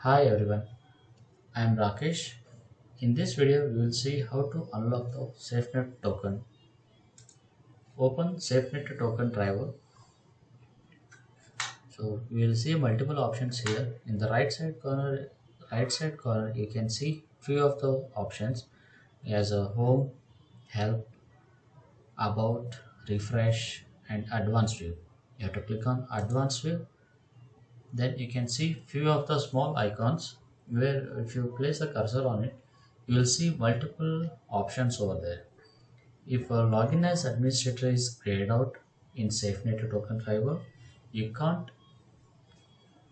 Hi everyone, I am Rakesh. In this video, we will see how to unlock the SafeNet token. Open SafeNet token driver. So we will see multiple options here. In the right side corner, you can see few of the options as a home, help, about, refresh, and advanced view. You have to click on advanced view. Then you can see few of the small icons where if you place a cursor on it, you will see multiple options over there. If a login as administrator is grayed out in SafeNet token driver, you can't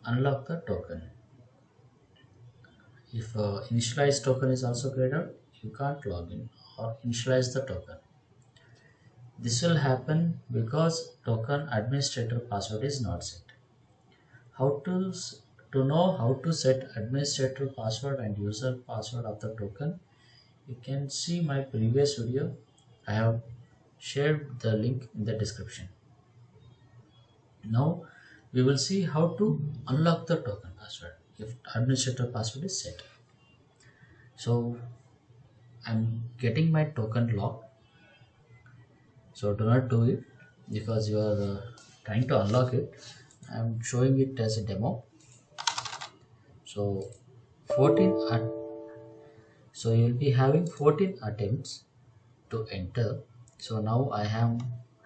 unlock the token. If initialize token is also grayed out, you can't log in or initialize the token. This will happen because token administrator password is not set. How to know how to set administrator password and user password of the token, you can see my previous video. I have shared the link in the description. Now we will see how to unlock the token password if administrator password is set. So I'm getting my token lock. So do not do it because you are trying to unlock it. I'm showing it as a demo. So 14 at, so you will be having 14 attempts to enter. So now I am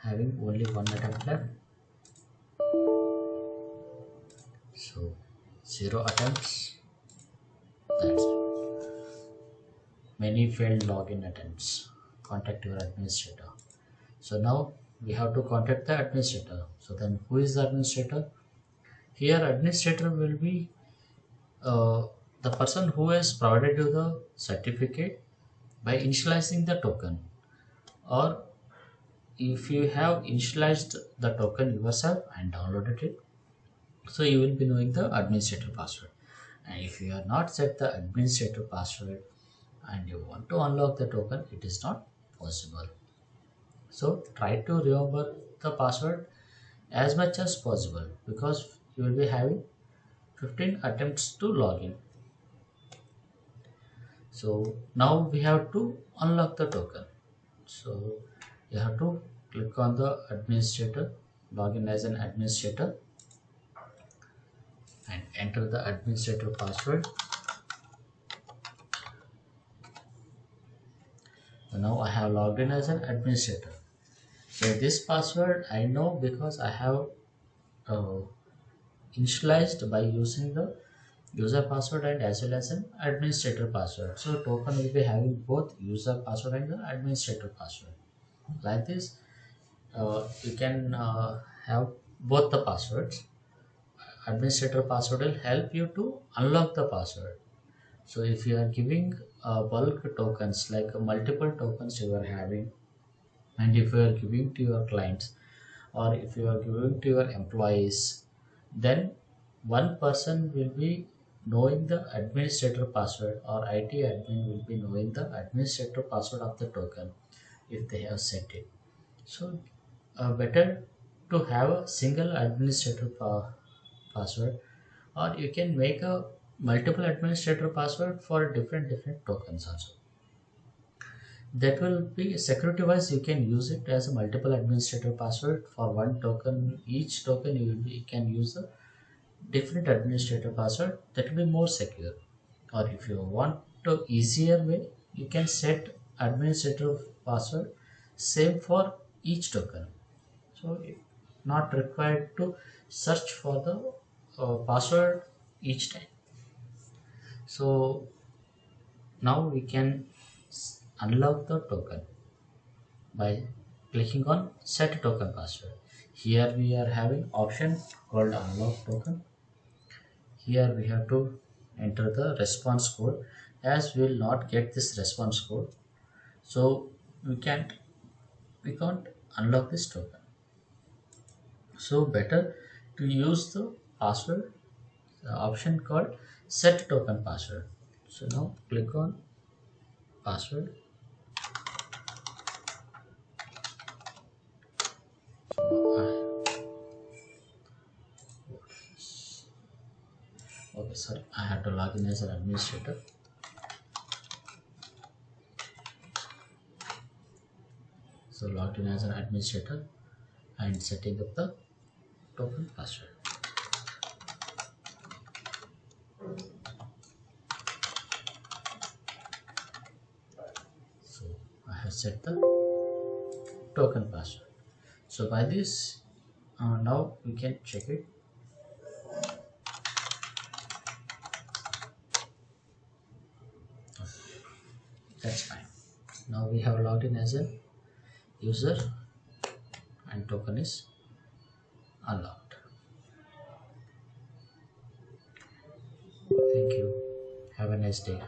having only one attempt left. So 0 attempts. That's it. Many failed login attempts. Contact your administrator. So now we have to contact the administrator. So then who is the administrator? Here administrator will be uh, the person who has provided you the certificate by initializing the token, or if you have initialized the token yourself and downloaded it, so you will be knowing the administrator password. And if you are not set the administrator password and you want to unlock the token, it is not possible. So try to remember the password as much as possible because you will be having 15 attempts to log in. So now we have to unlock the token. So you have to click on the administrator, login as an administrator, and enter the administrator password. So now I have logged in as an administrator. So this password I know because I have uh, initialized by using the user password and as well as an administrator password. So token will be having both user password and the administrator password. Like this, you can have both the passwords. Administrator password will help you to unlock the password. So if you are giving bulk tokens like multiple tokens you are having, and if you are giving to your clients or if you are giving to your employees, then one person will be knowing the administrator password or IT admin will be knowing the administrator password of the token if they have set it. So better to have a single administrator password, or you can make a multiple administrator password for different tokens also. That will be security wise, you can use it as a multiple administrator password for one token. Each token you can use a different administrator password, that will be more secure. Or if you want to easier way, you can set administrator password same for each token. So not required to search for the password each time. So now we can unlock the token by clicking on set token password. Here we are having option called unlock token. Here we have to enter the response code, as we will not get this response code, so we can't unlock this token. So better to use the password, the option called set token password. So now click on password. So, okay, sorry, I have to log in as an administrator. So logged in as an administrator and setting up the token password. So I have set the token password. So by this, now we can check it. That's fine. Now we have logged in as a user and token is unlocked. Thank you. Have a nice day.